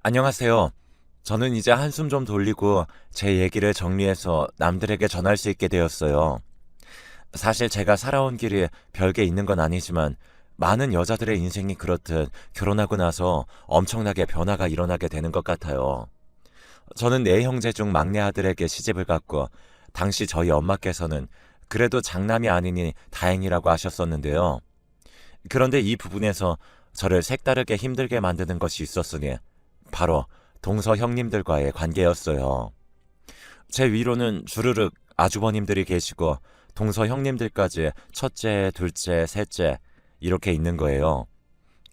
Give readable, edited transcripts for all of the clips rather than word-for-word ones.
안녕하세요. 저는 이제 한숨 좀 돌리고 제 얘기를 정리해서 남들에게 전할 수 있게 되었어요. 사실 제가 살아온 길이 별게 있는 건 아니지만 많은 여자들의 인생이 그렇듯 결혼하고 나서 엄청나게 변화가 일어나게 되는 것 같아요. 저는 네 형제 중 막내 아들에게 시집을 갔고 당시 저희 엄마께서는 그래도 장남이 아니니 다행이라고 하셨었는데요. 그런데 이 부분에서 저를 색다르게 힘들게 만드는 것이 있었으니 바로 동서 형님들과의 관계였어요. 제 위로는 주르륵 아주버님들이 계시고 동서 형님들까지 첫째, 둘째, 셋째 이렇게 있는 거예요.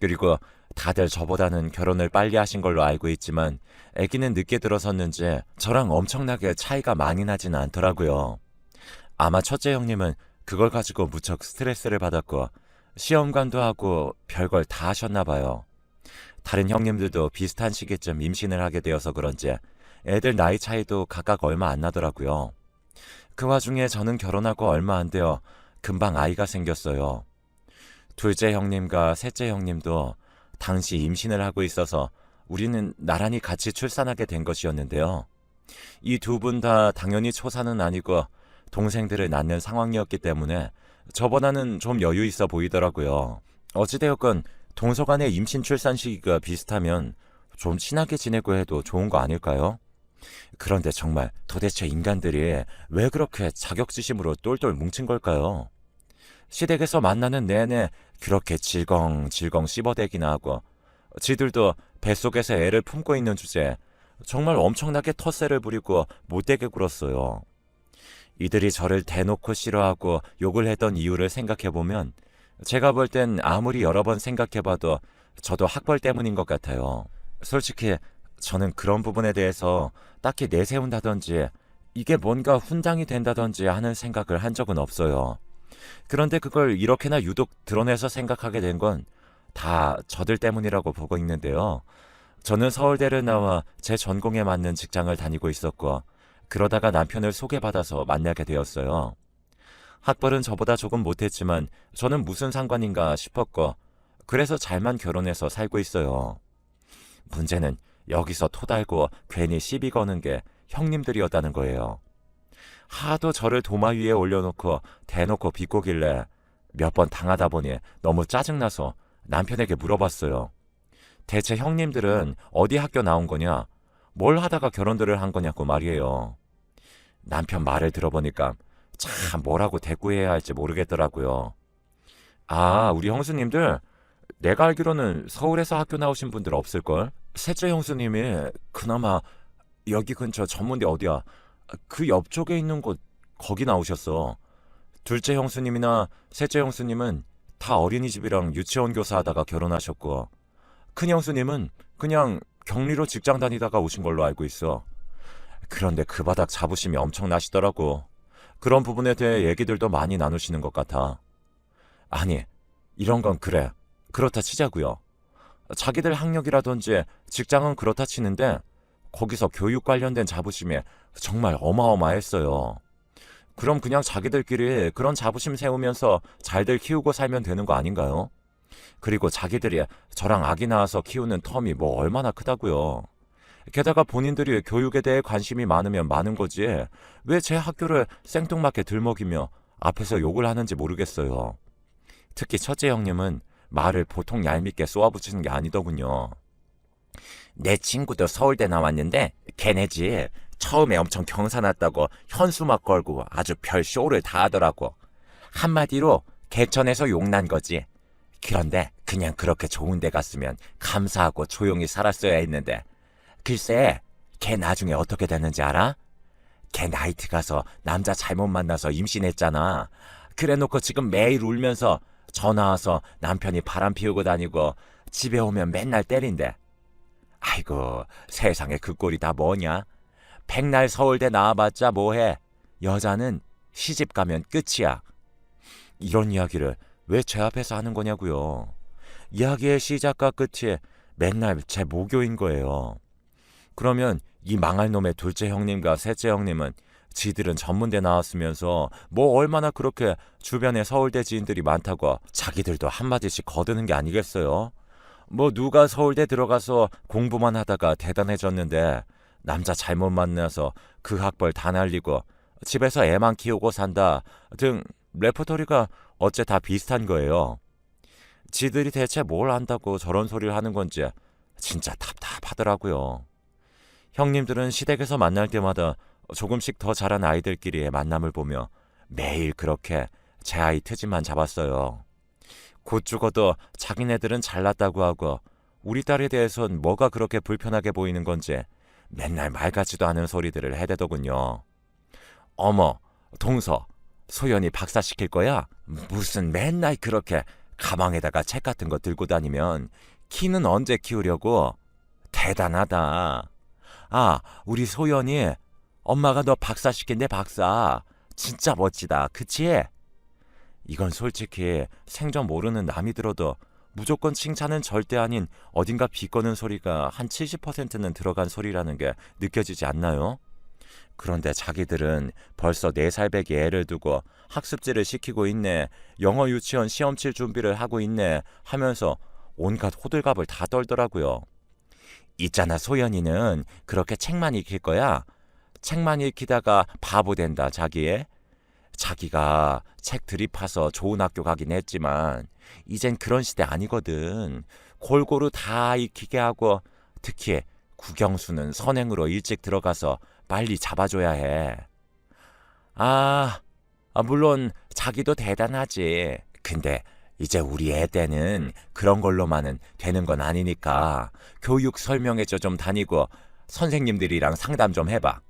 그리고 다들 저보다는 결혼을 빨리 하신 걸로 알고 있지만 아기는 늦게 들어섰는지 저랑 엄청나게 차이가 많이 나지는 않더라고요. 아마 첫째 형님은 그걸 가지고 무척 스트레스를 받았고 시험관도 하고 별걸 다 하셨나 봐요. 다른 형님들도 비슷한 시기쯤 임신을 하게 되어서 그런지 애들 나이 차이도 각각 얼마 안 나더라고요. 그 와중에 저는 결혼하고 얼마 안 되어 금방 아이가 생겼어요. 둘째 형님과 셋째 형님도 당시 임신을 하고 있어서 우리는 나란히 같이 출산하게 된 것이었는데요. 이 두 분 다 당연히 초사는 아니고 동생들을 낳는 상황이었기 때문에 저보다는 좀 여유 있어 보이더라고요. 어찌되었건 동서간의 임신 출산 시기가 비슷하면 좀 친하게 지내고 해도 좋은 거 아닐까요? 그런데 정말 도대체 인간들이 왜 그렇게 자격지심으로 똘똘 뭉친 걸까요? 시댁에서 만나는 내내 그렇게 질겅질겅 씹어대기나 하고 지들도 뱃속에서 애를 품고 있는 주제에 정말 엄청나게 텃세를 부리고 못되게 굴었어요. 이들이 저를 대놓고 싫어하고 욕을 했던 이유를 생각해보면 제가 볼 땐 아무리 여러 번 생각해봐도 저도 학벌 때문인 것 같아요. 솔직히 저는 그런 부분에 대해서 딱히 내세운다든지 이게 뭔가 훈장이 된다든지 하는 생각을 한 적은 없어요. 그런데 그걸 이렇게나 유독 드러내서 생각하게 된 건 다 저들 때문이라고 보고 있는데요. 저는 서울대를 나와 제 전공에 맞는 직장을 다니고 있었고 그러다가 남편을 소개받아서 만나게 되었어요. 학벌은 저보다 조금 못했지만 저는 무슨 상관인가 싶었고 그래서 잘만 결혼해서 살고 있어요. 문제는 여기서 토달고 괜히 시비 거는 게 형님들이었다는 거예요. 하도 저를 도마 위에 올려놓고 대놓고 비꼬길래 몇 번 당하다 보니 너무 짜증나서 남편에게 물어봤어요. 대체 형님들은 어디 학교 나온 거냐? 뭘 하다가 결혼들을 한 거냐고 말이에요. 남편 말을 들어보니까 참 뭐라고 대꾸해야 할지 모르겠더라고요. 아, 우리 형수님들 내가 알기로는 서울에서 학교 나오신 분들 없을걸? 셋째 형수님이 그나마 여기 근처 전문대 어디야? 그 옆쪽에 있는 곳 거기 나오셨어. 둘째 형수님이나 셋째 형수님은 다 어린이집이랑 유치원 교사 하다가 결혼하셨고 큰 형수님은 그냥 격리로 직장 다니다가 오신 걸로 알고 있어. 그런데 그 바닥 자부심이 엄청나시더라고. 그런 부분에 대해 얘기들도 많이 나누시는 것 같아. 아니, 이런 건 그래. 그렇다 치자고요. 자기들 학력이라든지 직장은 그렇다 치는데 거기서 교육 관련된 자부심이 정말 어마어마했어요. 그럼 그냥 자기들끼리 그런 자부심 세우면서 잘들 키우고 살면 되는 거 아닌가요? 그리고 자기들이 저랑 아기 낳아서 키우는 텀이 뭐 얼마나 크다고요. 게다가 본인들이 교육에 대해 관심이 많으면 많은 거지 왜 제 학교를 생뚱맞게 들먹이며 앞에서 욕을 하는지 모르겠어요. 특히 첫째 형님은 말을 보통 얄밉게 쏘아붙이는 게 아니더군요. 내 친구도 서울대 나왔는데 걔네지 처음에 엄청 경사났다고 현수막 걸고 아주 별 쇼를 다 하더라고. 한마디로 개천에서 욕난 거지. 그런데 그냥 그렇게 좋은 데 갔으면 감사하고 조용히 살았어야 했는데 글쎄 걔 나중에 어떻게 됐는지 알아? 걔 나이트 가서 남자 잘못 만나서 임신했잖아. 그래놓고 지금 매일 울면서 전화 와서 남편이 바람 피우고 다니고 집에 오면 맨날 때린대. 아이고 세상에 그 꼴이 다 뭐냐? 백날 서울대 나와봤자 뭐해. 여자는 시집 가면 끝이야. 이런 이야기를 왜 제 앞에서 하는 거냐고요. 이야기의 시작과 끝이 맨날 제 모교인 거예요. 그러면 이 망할 놈의 둘째 형님과 셋째 형님은 지들은 전문대 나왔으면서 뭐 얼마나 그렇게 주변에 서울대 지인들이 많다고 자기들도 한마디씩 거드는 게 아니겠어요? 뭐 누가 서울대 들어가서 공부만 하다가 대단해졌는데 남자 잘못 만나서 그 학벌 다 날리고 집에서 애만 키우고 산다 등 레퍼토리가 어째 다 비슷한 거예요. 지들이 대체 뭘 안다고 저런 소리를 하는 건지 진짜 답답하더라고요. 형님들은 시댁에서 만날 때마다 조금씩 더 자란 아이들끼리의 만남을 보며 매일 그렇게 제 아이 트집만 잡았어요. 곧 죽어도 자기네들은 잘났다고 하고 우리 딸에 대해선 뭐가 그렇게 불편하게 보이는 건지 맨날 말 같지도 않은 소리들을 해대더군요. 어머, 동서, 소연이 박사시킬 거야? 무슨 맨날 그렇게 가방에다가 책 같은 거 들고 다니면 키는 언제 키우려고? 대단하다. 아, 우리 소연이 엄마가 너 박사시킨대 박사. 진짜 멋지다. 그치? 이건 솔직히 생전 모르는 남이 들어도 무조건 칭찬은 절대 아닌 어딘가 비꼬는 소리가 한 70%는 들어간 소리라는 게 느껴지지 않나요? 그런데 자기들은 벌써 4살배기 애를 두고 학습지를 시키고 있네, 영어 유치원 시험 칠 준비를 하고 있네 하면서 온갖 호들갑을 다 떨더라고요. 있잖아, 소연이는 그렇게 책만 익힐 거야. 책만 읽히다가 바보 된다, 자기. 자기가 책 들이파서 좋은 학교 가긴 했지만 이젠 그런 시대 아니거든. 골고루 다 익히게 하고 특히 국영수는 선행으로 일찍 들어가서 빨리 잡아줘야 해. 물론 자기도 대단하지. 근데 이제 우리 애 때는 그런 걸로만은 되는 건 아니니까 교육 설명회저 좀 다니고 선생님들이랑 상담 좀 해봐.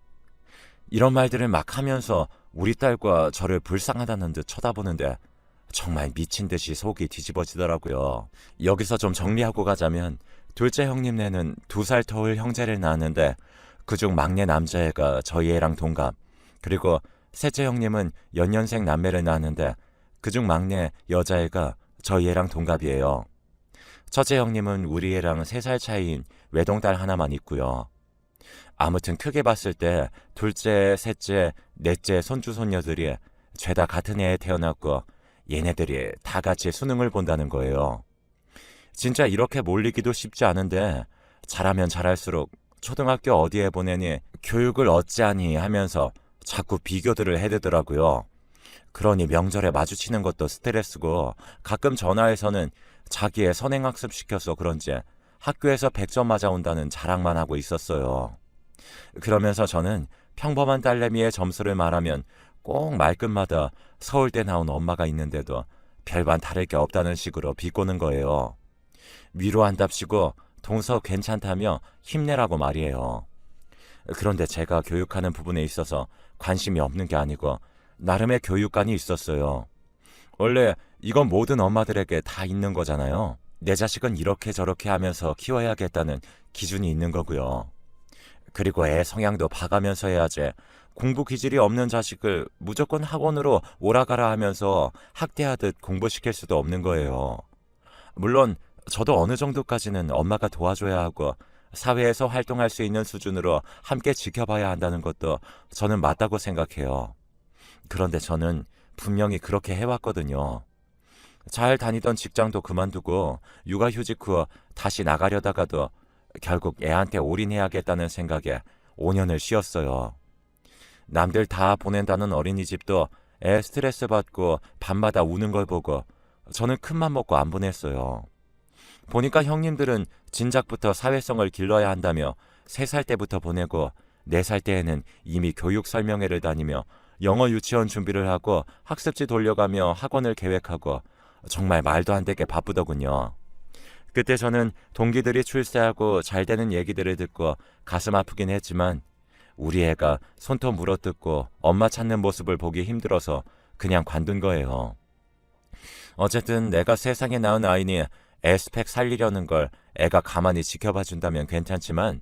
이런 말들을 막 하면서 우리 딸과 저를 불쌍하다는 듯 쳐다보는데 정말 미친 듯이 속이 뒤집어지더라고요. 여기서 좀 정리하고 가자면 둘째 형님네는 2살 터울 형제를 낳았는데 그중 막내 남자애가 저희 애랑 동갑, 그리고 셋째 형님은 연년생 남매를 낳았는데 그중 막내 여자애가 저희 애랑 동갑이에요. 첫째 형님은 우리 애랑 3살 차이인 외동딸 하나만 있고요. 아무튼 크게 봤을 때 둘째, 셋째, 넷째 손주 손녀들이 죄다 같은 해에 태어났고 얘네들이 다 같이 수능을 본다는 거예요. 진짜 이렇게 몰리기도 쉽지 않은데 잘하면 잘할수록 초등학교 어디에 보내니 교육을 어찌하니 하면서 자꾸 비교들을 해대더라고요. 그러니 명절에 마주치는 것도 스트레스고 가끔 전화해서는 자기의 선행학습 시켜서 그런지 학교에서 100점 맞아온다는 자랑만 하고 있었어요. 그러면서 저는 평범한 딸내미의 점수를 말하면 꼭 말끝마다 서울대 나온 엄마가 있는데도 별반 다를 게 없다는 식으로 비꼬는 거예요. 위로한답시고 동서 괜찮다며 힘내라고 말이에요. 그런데 제가 교육하는 부분에 있어서 관심이 없는 게 아니고 나름의 교육관이 있었어요. 원래 이건 모든 엄마들에게 다 있는 거잖아요. 내 자식은 이렇게 저렇게 하면서 키워야겠다는 기준이 있는 거고요. 그리고 애 성향도 봐가면서 해야지 공부 기질이 없는 자식을 무조건 학원으로 오라가라 하면서 학대하듯 공부시킬 수도 없는 거예요. 물론 저도 어느 정도까지는 엄마가 도와줘야 하고 사회에서 활동할 수 있는 수준으로 함께 지켜봐야 한다는 것도 저는 맞다고 생각해요. 그런데 저는 분명히 그렇게 해왔거든요. 잘 다니던 직장도 그만두고 육아휴직 후 다시 나가려다가도 결국 애한테 올인해야겠다는 생각에 5년을 쉬었어요. 남들 다 보낸다는 어린이집도 애 스트레스 받고 밤마다 우는 걸 보고 저는 큰맘 먹고 안 보냈어요. 보니까 형님들은 진작부터 사회성을 길러야 한다며 3살 때부터 보내고 4살 때에는 이미 교육 설명회를 다니며 영어 유치원 준비를 하고 학습지 돌려가며 학원을 계획하고 정말 말도 안 되게 바쁘더군요. 그때 저는 동기들이 출세하고 잘 되는 얘기들을 듣고 가슴 아프긴 했지만 우리 애가 손톱 물어뜯고 엄마 찾는 모습을 보기 힘들어서 그냥 관둔 거예요. 어쨌든 내가 세상에 낳은 아이니 애 스펙 살리려는 걸 애가 가만히 지켜봐 준다면 괜찮지만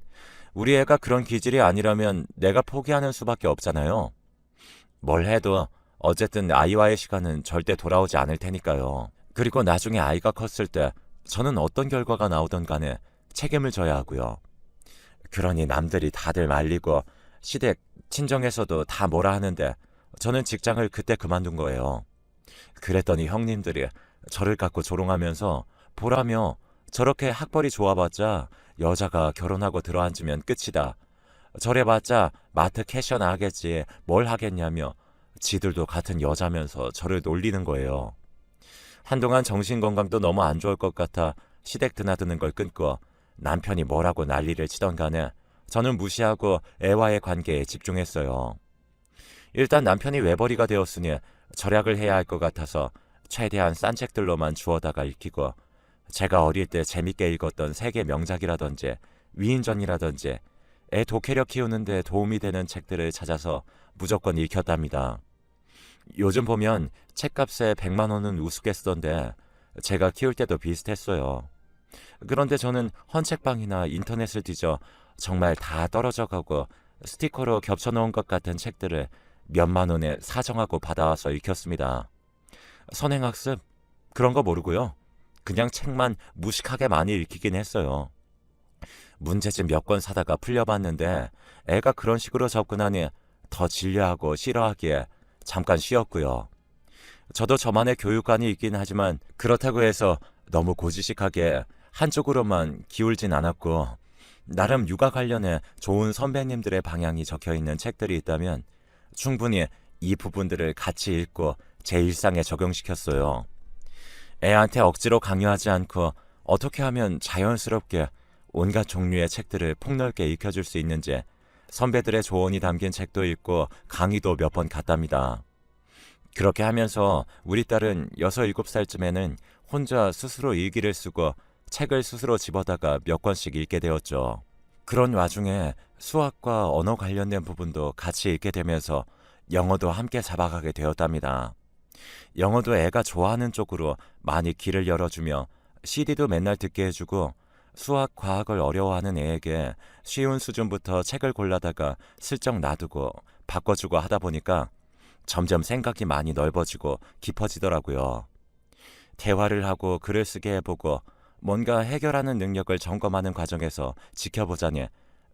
우리 애가 그런 기질이 아니라면 내가 포기하는 수밖에 없잖아요. 뭘 해도 어쨌든 아이와의 시간은 절대 돌아오지 않을 테니까요. 그리고 나중에 아이가 컸을 때 저는 어떤 결과가 나오던 간에 책임을 져야 하고요. 그러니 남들이 다들 말리고 시댁, 친정에서도 다 뭐라 하는데 저는 직장을 그때 그만둔 거예요. 그랬더니 형님들이 저를 갖고 조롱하면서 보라며 저렇게 학벌이 좋아봤자 여자가 결혼하고 들어앉으면 끝이다. 저래봤자 마트 캐셔나 하겠지 뭘 하겠냐며 지들도 같은 여자면서 저를 놀리는 거예요. 한동안 정신건강도 너무 안 좋을 것 같아 시댁 드나드는 걸 끊고 남편이 뭐라고 난리를 치던 간에 저는 무시하고 애와의 관계에 집중했어요. 일단 남편이 외벌이가 되었으니 절약을 해야 할 것 같아서 최대한 싼 책들로만 주워다가 읽히고 제가 어릴 때 재밌게 읽었던 세계 명작이라든지 위인전이라든지 애 독해력 키우는데 도움이 되는 책들을 찾아서 무조건 읽혔답니다. 요즘 보면 책값에 100만 원은 우습게 쓰던데 제가 키울 때도 비슷했어요. 그런데 저는 헌책방이나 인터넷을 뒤져 정말 다 떨어져 가고 스티커로 겹쳐놓은 것 같은 책들을 몇만 원에 사정하고 받아와서 읽혔습니다. 선행학습? 그런 거 모르고요. 그냥 책만 무식하게 많이 읽히긴 했어요. 문제집 몇 권 사다가 풀려봤는데 애가 그런 식으로 접근하니 더 질려하고 싫어하기에 잠깐 쉬었고요. 저도 저만의 교육관이 있긴 하지만 그렇다고 해서 너무 고지식하게 한쪽으로만 기울진 않았고 나름 육아 관련해 좋은 선배님들의 방향이 적혀있는 책들이 있다면 충분히 이 부분들을 같이 읽고 제 일상에 적용시켰어요. 애한테 억지로 강요하지 않고 어떻게 하면 자연스럽게 온갖 종류의 책들을 폭넓게 익혀줄 수 있는지 선배들의 조언이 담긴 책도 읽고 강의도 몇 번 갔답니다. 그렇게 하면서 우리 딸은 6, 7살쯤에는 혼자 스스로 일기를 쓰고 책을 스스로 집어다가 몇 권씩 읽게 되었죠. 그런 와중에 수학과 언어 관련된 부분도 같이 읽게 되면서 영어도 함께 잡아가게 되었답니다. 영어도 애가 좋아하는 쪽으로 많이 길을 열어주며 CD도 맨날 듣게 해주고 수학, 과학을 어려워하는 애에게 쉬운 수준부터 책을 골라다가 슬쩍 놔두고 바꿔주고 하다 보니까 점점 생각이 많이 넓어지고 깊어지더라고요. 대화를 하고 글을 쓰게 해보고 뭔가 해결하는 능력을 점검하는 과정에서 지켜보자니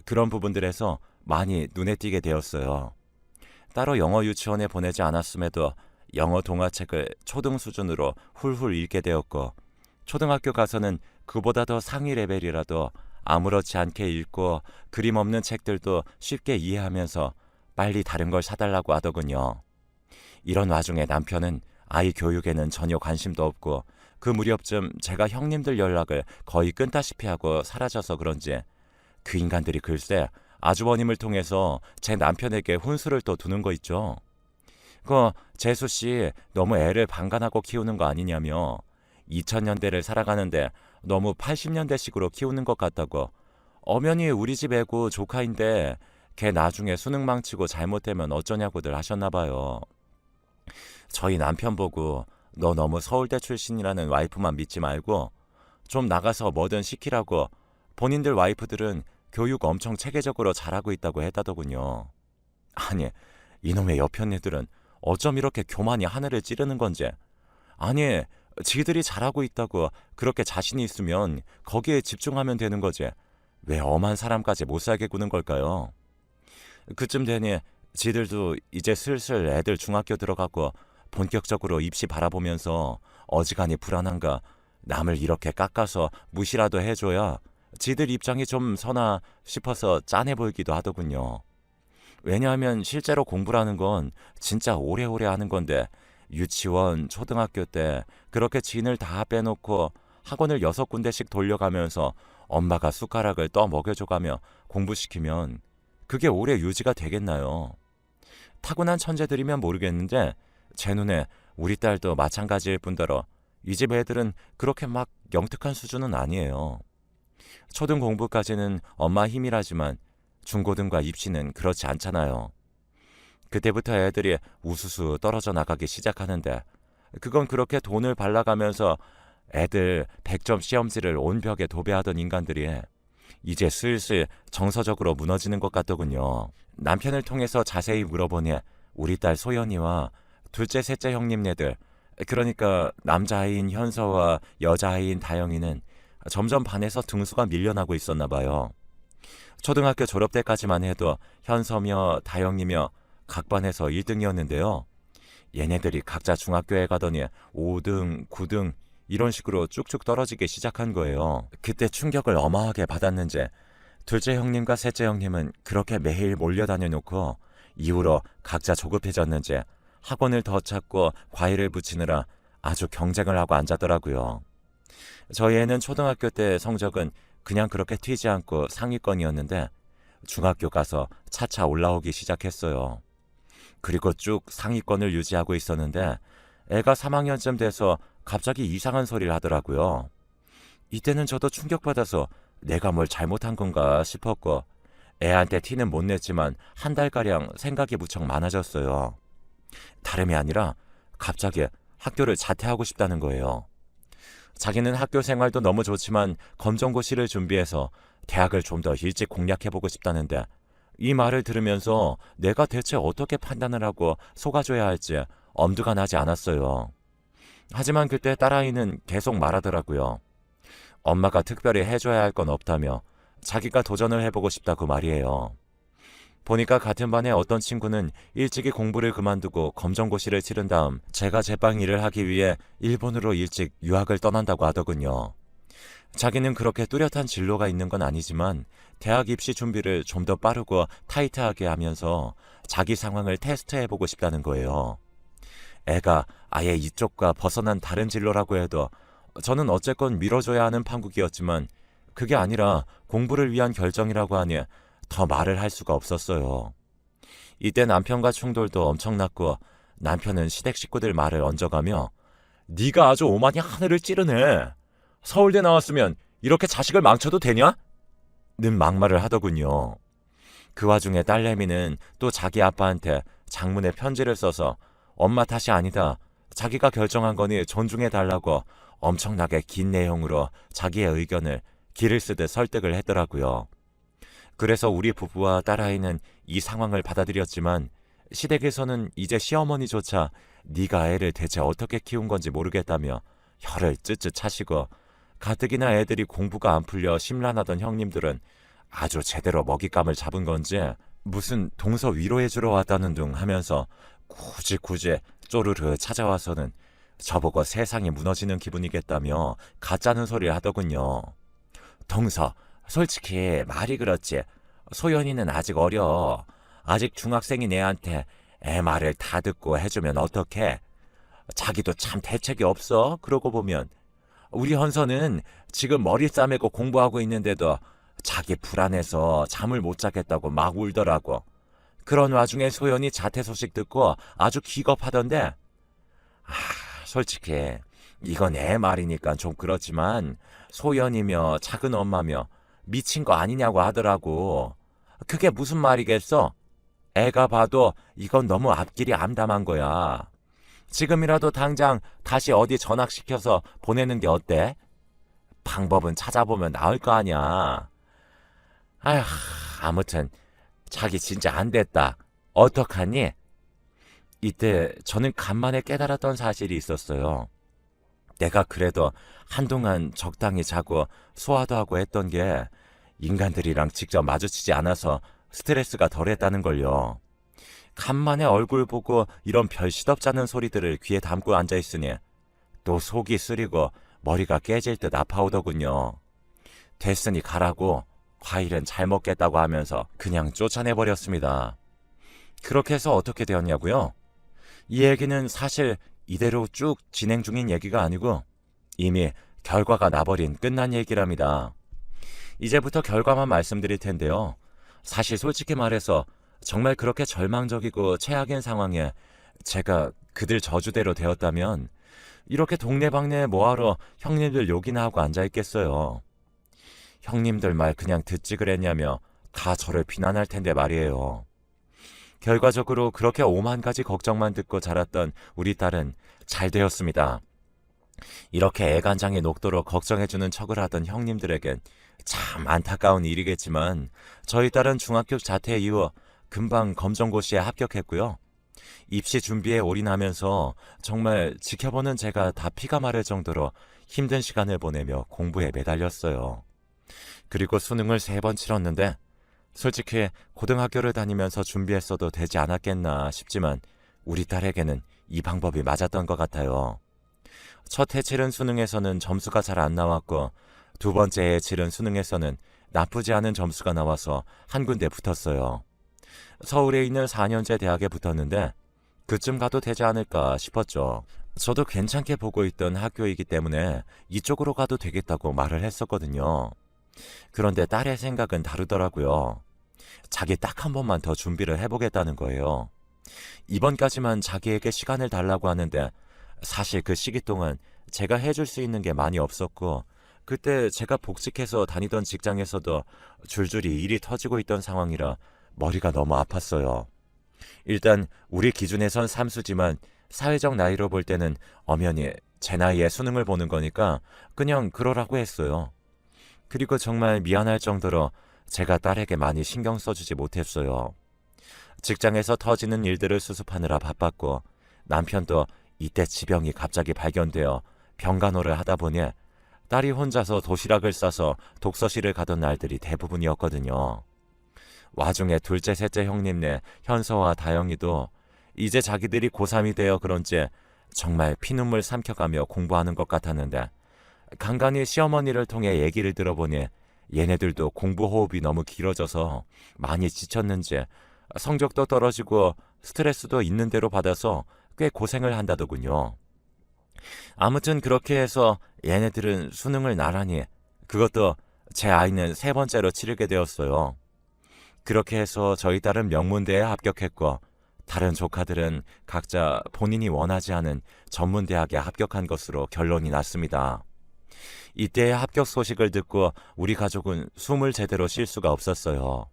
그런 부분들에서 많이 눈에 띄게 되었어요. 따로 영어 유치원에 보내지 않았음에도 영어 동화책을 초등 수준으로 훌훌 읽게 되었고 초등학교 가서는 그보다 더 상위 레벨이라도 아무렇지 않게 읽고 그림 없는 책들도 쉽게 이해하면서 빨리 다른 걸 사달라고 하더군요. 이런 와중에 남편은 아이 교육에는 전혀 관심도 없고 그 무렵쯤 제가 형님들 연락을 거의 끊다시피 하고 사라져서 그런지 그 인간들이 글쎄 아주버님을 통해서 제 남편에게 혼수를 또 두는 거 있죠. 재수씨 너무 애를 방관하고 키우는 거 아니냐며 2000년대를 살아가는데 너무 80년대식으로 키우는 것 같다고 엄연히 우리 집 애고 조카인데 걔 나중에 수능 망치고 잘못되면 어쩌냐고들 하셨나 봐요. 저희 남편 보고 너 너무 서울대 출신이라는 와이프만 믿지 말고 좀 나가서 뭐든 시키라고 본인들 와이프들은 교육 엄청 체계적으로 잘하고 있다고 했다더군요. 아니 이놈의 옆 언니들은 어쩜 이렇게 교만이 하늘을 찌르는 건지. 아니 지들이 잘하고 있다고 그렇게 자신이 있으면 거기에 집중하면 되는 거지. 왜 엄한 사람까지 못 살게 구는 걸까요? 그쯤 되니 지들도 이제 슬슬 애들 중학교 들어가고 본격적으로 입시 바라보면서 어지간히 불안한가 남을 이렇게 깎아서 무시라도 해줘야 지들 입장이 좀 서나 싶어서 짠해 보이기도 하더군요. 왜냐하면 실제로 공부라는 건 진짜 오래오래 하는 건데 유치원, 초등학교 때 그렇게 진을 다 빼놓고 학원을 6군데씩 돌려가면서 엄마가 숟가락을 떠 먹여줘가며 공부시키면 그게 오래 유지가 되겠나요? 타고난 천재들이면 모르겠는데 제 눈에 우리 딸도 마찬가지일 뿐더러 이 집 애들은 그렇게 막 영특한 수준은 아니에요. 초등 공부까지는 엄마 힘이라지만 중고등과 입시는 그렇지 않잖아요. 그때부터 애들이 우수수 떨어져 나가기 시작하는데 그건 그렇게 돈을 발라가면서 애들 100점 시험지를 온 벽에 도배하던 인간들이 이제 슬슬 정서적으로 무너지는 것 같더군요. 남편을 통해서 자세히 물어보니 우리 딸 소연이와 둘째, 셋째 형님네들, 그러니까 남자아이인 현서와 여자아이인 다영이는 점점 반에서 등수가 밀려나고 있었나 봐요. 초등학교 졸업 때까지만 해도 현서며 다영이며 각 반에서 1등이었는데요. 얘네들이 각자 중학교에 가더니 5등, 9등 이런 식으로 쭉쭉 떨어지기 시작한 거예요. 그때 충격을 어마하게 받았는지 둘째 형님과 셋째 형님은 그렇게 매일 몰려다녀 놓고 이후로 각자 조급해졌는지 학원을 더 찾고 과외를 붙이느라 아주 경쟁을 하고 앉았더라고요. 저희 애는 초등학교 때 성적은 그냥 그렇게 튀지 않고 상위권이었는데 중학교 가서 차차 올라오기 시작했어요. 그리고 쭉 상위권을 유지하고 있었는데 애가 3학년쯤 돼서 갑자기 이상한 소리를 하더라고요. 이때는 저도 충격받아서 내가 뭘 잘못한 건가 싶었고 애한테 티는 못 냈지만 한 달가량 생각이 무척 많아졌어요. 다름이 아니라 갑자기 학교를 자퇴하고 싶다는 거예요. 자기는 학교 생활도 너무 좋지만 검정고시를 준비해서 대학을 좀 더 일찍 공략해보고 싶다는데 이 말을 들으면서 내가 대체 어떻게 판단을 하고 속아줘야 할지 엄두가 나지 않았어요. 하지만 그때 딸아이는 계속 말하더라고요. 엄마가 특별히 해줘야 할 건 없다며 자기가 도전을 해보고 싶다고 말이에요. 보니까 같은 반에 어떤 친구는 일찍이 공부를 그만두고 검정고시를 치른 다음 제가 제빵 일을 하기 위해 일본으로 일찍 유학을 떠난다고 하더군요. 자기는 그렇게 뚜렷한 진로가 있는 건 아니지만 대학 입시 준비를 좀 더 빠르고 타이트하게 하면서 자기 상황을 테스트해보고 싶다는 거예요. 애가 아예 이쪽과 벗어난 다른 진로라고 해도 저는 어쨌건 밀어줘야 하는 판국이었지만 그게 아니라 공부를 위한 결정이라고 하니 더 말을 할 수가 없었어요. 이때 남편과 충돌도 엄청났고 남편은 시댁 식구들 말을 얹어가며 네가 아주 오만이 하늘을 찌르네. 서울대 나왔으면 이렇게 자식을 망쳐도 되냐? 는 막말을 하더군요. 그 와중에 딸내미는 또 자기 아빠한테 장문의 편지를 써서 엄마 탓이 아니다. 자기가 결정한 거니 존중해달라고 엄청나게 긴 내용으로 자기의 의견을 기를 쓰듯 설득을 했더라고요. 그래서 우리 부부와 딸아이는 이 상황을 받아들였지만 시댁에서는 이제 시어머니조차 네가 애를 대체 어떻게 키운 건지 모르겠다며 혀를 쯧쯧 차시고 가뜩이나 애들이 공부가 안 풀려 심란하던 형님들은 아주 제대로 먹잇감을 잡은 건지 무슨 동서 위로해주러 왔다는 둥 하면서 굳이 쪼르르 찾아와서는 저보고 세상이 무너지는 기분이겠다며 가짜는 소리를 하더군요. 동서, 솔직히 말이 그렇지. 소연이는 아직 어려. 아직 중학생인 애한테 애 말을 다 듣고 해주면 어떡해? 자기도 참 대책이 없어. 그러고 보면 우리 헌서는 지금 머리 싸매고 공부하고 있는데도 자기 불안해서 잠을 못 자겠다고 막 울더라고. 그런 와중에 소연이 자퇴 소식 듣고 아주 기겁하던데 솔직히 이건 애 말이니까 좀 그렇지만 소연이며 작은 엄마며 미친 거 아니냐고 하더라고. 그게 무슨 말이겠어? 애가 봐도 이건 너무 앞길이 암담한 거야. 지금이라도 당장 다시 어디 전학시켜서 보내는 게 어때? 방법은 찾아보면 나을 거 아니야. 아휴, 아무튼 자기 진짜 안 됐다. 어떡하니? 이때 저는 간만에 깨달았던 사실이 있었어요. 내가 그래도 한동안 적당히 자고 소화도 하고 했던 게 인간들이랑 직접 마주치지 않아서 스트레스가 덜했다는 걸요. 간만에 얼굴 보고 이런 별 시덥잖은 소리들을 귀에 담고 앉아있으니 또 속이 쓰리고 머리가 깨질 듯 아파오더군요. 됐으니 가라고 과일은 잘 먹겠다고 하면서 그냥 쫓아내버렸습니다. 그렇게 해서 어떻게 되었냐고요? 이 얘기는 사실 이대로 쭉 진행 중인 얘기가 아니고 이미 결과가 나버린 끝난 얘기랍니다. 이제부터 결과만 말씀드릴 텐데요. 사실 솔직히 말해서 정말 그렇게 절망적이고 최악인 상황에 제가 그들 저주대로 되었다면 이렇게 동네방네에 뭐하러 형님들 욕이나 하고 앉아있겠어요. 형님들 말 그냥 듣지 그랬냐며 다 저를 비난할 텐데 말이에요. 결과적으로 그렇게 오만 가지 걱정만 듣고 자랐던 우리 딸은 잘 되었습니다. 이렇게 애간장이 녹도록 걱정해주는 척을 하던 형님들에겐 참 안타까운 일이겠지만 저희 딸은 중학교 자퇴 이후 금방 검정고시에 합격했고요. 입시 준비에 올인하면서 정말 지켜보는 제가 다 피가 마를 정도로 힘든 시간을 보내며 공부에 매달렸어요. 그리고 수능을 3번 치렀는데 솔직히 고등학교를 다니면서 준비했어도 되지 않았겠나 싶지만 우리 딸에게는 이 방법이 맞았던 것 같아요. 첫 해 치른 수능에서는 점수가 잘 안 나왔고 두 번째 해 치른 수능에서는 나쁘지 않은 점수가 나와서 한 군데 붙었어요. 서울에 있는 4년제 대학에 붙었는데 그쯤 가도 되지 않을까 싶었죠. 저도 괜찮게 보고 있던 학교이기 때문에 이쪽으로 가도 되겠다고 말을 했었거든요. 그런데 딸의 생각은 다르더라고요. 자기 딱 한 번만 더 준비를 해보겠다는 거예요. 이번까지만 자기에게 시간을 달라고 하는데 사실 그 시기 동안 제가 해줄 수 있는 게 많이 없었고 그때 제가 복직해서 다니던 직장에서도 줄줄이 일이 터지고 있던 상황이라 머리가 너무 아팠어요. 일단 우리 기준에선 삼수지만 사회적 나이로 볼 때는 엄연히 제 나이에 수능을 보는 거니까 그냥 그러라고 했어요. 그리고 정말 미안할 정도로 제가 딸에게 많이 신경 써주지 못했어요. 직장에서 터지는 일들을 수습하느라 바빴고 남편도 이때 지병이 갑자기 발견되어 병간호를 하다 보니 딸이 혼자서 도시락을 싸서 독서실을 가던 날들이 대부분이었거든요. 와중에 둘째 셋째 형님네 현서와 다영이도 이제 자기들이 고3이 되어 그런지 정말 피눈물 삼켜가며 공부하는 것 같았는데 간간히 시어머니를 통해 얘기를 들어보니 얘네들도 공부 호흡이 너무 길어져서 많이 지쳤는지 성적도 떨어지고 스트레스도 있는 대로 받아서 꽤 고생을 한다더군요. 아무튼 그렇게 해서 얘네들은 수능을 나란히, 그것도 제 아이는 세 번째로 치르게 되었어요. 그렇게 해서 저희 딸은 명문대에 합격했고 다른 조카들은 각자 본인이 원하지 않은 전문대학에 합격한 것으로 결론이 났습니다. 이때의 합격 소식을 듣고 우리 가족은 숨을 제대로 쉴 수가 없었어요.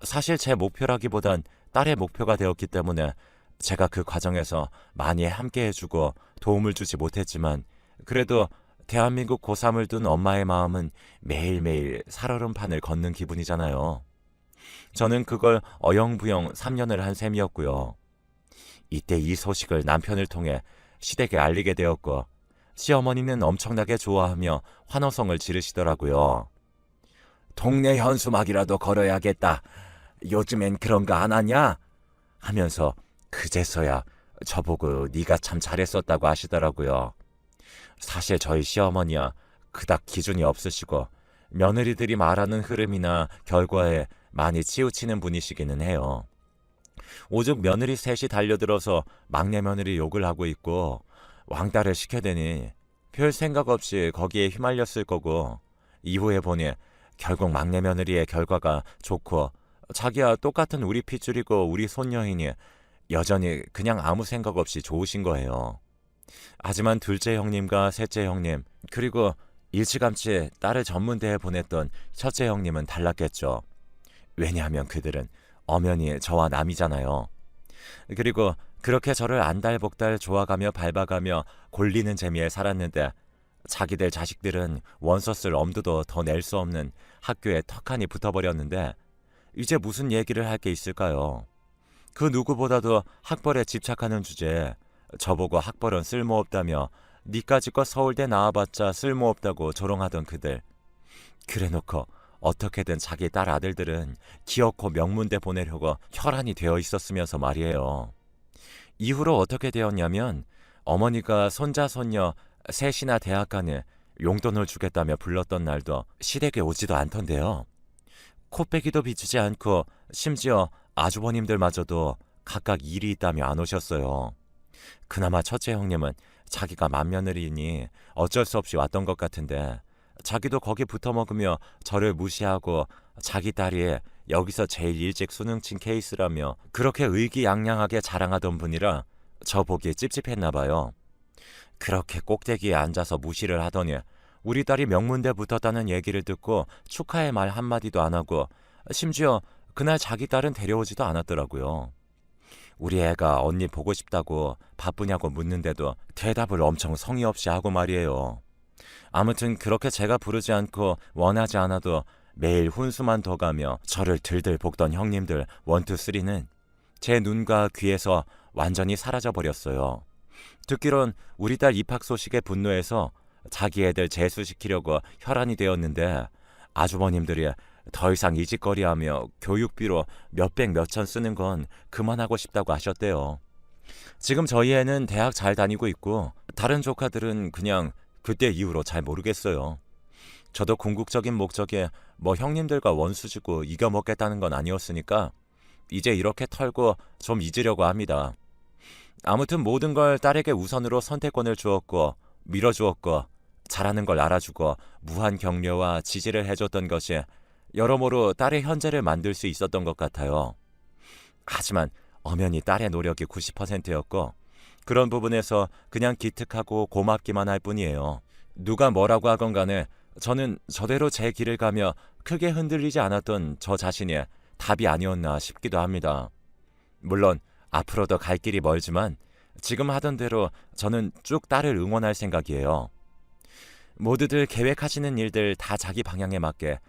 사실 제 목표라기보단 딸의 목표가 되었기 때문에 제가 그 과정에서 많이 함께 해주고 도움을 주지 못했지만 그래도 대한민국 고3을 둔 엄마의 마음은 매일매일 살얼음판을 걷는 기분이잖아요. 저는 그걸 어영부영 3년을 한 셈이었고요. 이때 이 소식을 남편을 통해 시댁에 알리게 되었고 시어머니는 엄청나게 좋아하며 환호성을 지르시더라고요. 동네 현수막이라도 걸어야겠다. 요즘엔 그런 거 안 하냐? 하면서 그제서야 저보고 네가 참 잘했었다고 하시더라고요. 사실 저희 시어머니야 그닥 기준이 없으시고 며느리들이 말하는 흐름이나 결과에 많이 치우치는 분이시기는 해요. 오죽 며느리 셋이 달려들어서 막내 며느리 욕을 하고 있고 왕따를 시켜대니 별 생각 없이 거기에 휘말렸을 거고 이후에 보니 결국 막내 며느리의 결과가 좋고 자기야 똑같은 우리 핏줄이고 우리 손녀이니 여전히 그냥 아무 생각 없이 좋으신 거예요. 하지만 둘째 형님과 셋째 형님 그리고 일찌감치 딸을 전문대에 보냈던 첫째 형님은 달랐겠죠. 왜냐하면 그들은 엄연히 저와 남이잖아요. 그리고 그렇게 저를 안달복달 좋아가며 밟아가며 골리는 재미에 살았는데 자기들 자식들은 원서 쓸 엄두도 더 낼 수 없는 학교에 턱하니 붙어버렸는데 이제 무슨 얘기를 할 게 있을까요? 그 누구보다도 학벌에 집착하는 주제에 저보고 학벌은 쓸모없다며 니까지껏 서울대 나와봤자 쓸모없다고 조롱하던 그들. 그래놓고 어떻게든 자기 딸 아들들은 기어코 명문대 보내려고 혈안이 되어 있었으면서 말이에요. 이후로 어떻게 되었냐면 어머니가 손자 손녀 셋이나 대학 가니 용돈을 주겠다며 불렀던 날도 시댁에 오지도 않던데요. 코빼기도 비추지 않고 심지어 아주버님들마저도 각각 일이 있다며 안 오셨어요. 그나마 첫째 형님은 자기가 맏며느리니 어쩔 수 없이 왔던 것 같은데 자기도 거기 붙어먹으며 저를 무시하고 자기 딸이 여기서 제일 일찍 수능 친 케이스라며 그렇게 의기양양하게 자랑하던 분이라 저 보기 찝찝했나 봐요. 그렇게 꼭대기에 앉아서 무시를 하더니 우리 딸이 명문대 붙었다는 얘기를 듣고 축하의 말 한마디도 안 하고 심지어 그날 자기 딸은 데려오지도 않았더라고요. 우리 애가 언니 보고 싶다고 바쁘냐고 묻는데도 대답을 엄청 성의 없이 하고 말이에요. 아무튼 그렇게 제가 부르지 않고 원하지 않아도 매일 훈수만 더 가며 저를 들들 볶던 형님들 1, 2, 3는 제 눈과 귀에서 완전히 사라져버렸어요. 듣기론 우리 딸 입학 소식에 분노해서 자기 애들 재수시키려고 혈안이 되었는데 아주버님들이 더 이상 이 짓거리하며 교육비로 몇백 몇천 쓰는 건 그만하고 싶다고 하셨대요. 지금 저희 애는 대학 잘 다니고 있고 다른 조카들은 그냥 그때 이후로 잘 모르겠어요. 저도 궁극적인 목적이 뭐 형님들과 원수지고 이겨먹겠다는 건 아니었으니까 이제 이렇게 털고 좀 잊으려고 합니다. 아무튼 모든 걸 딸에게 우선으로 선택권을 주었고 밀어주었고 잘하는 걸 알아주고 무한 격려와 지지를 해줬던 것이 여러모로 딸의 현재를 만들 수 있었던 것 같아요. 하지만 엄연히 딸의 노력이 90%였고 그런 부분에서 그냥 기특하고 고맙기만 할 뿐이에요. 누가 뭐라고 하건 간에 저는 저대로 제 길을 가며 크게 흔들리지 않았던 저 자신이 답이 아니었나 싶기도 합니다. 물론 앞으로도 갈 길이 멀지만 지금 하던 대로 저는 쭉 딸을 응원할 생각이에요. 모두들 계획하시는 일들 다 자기 방향에 맞게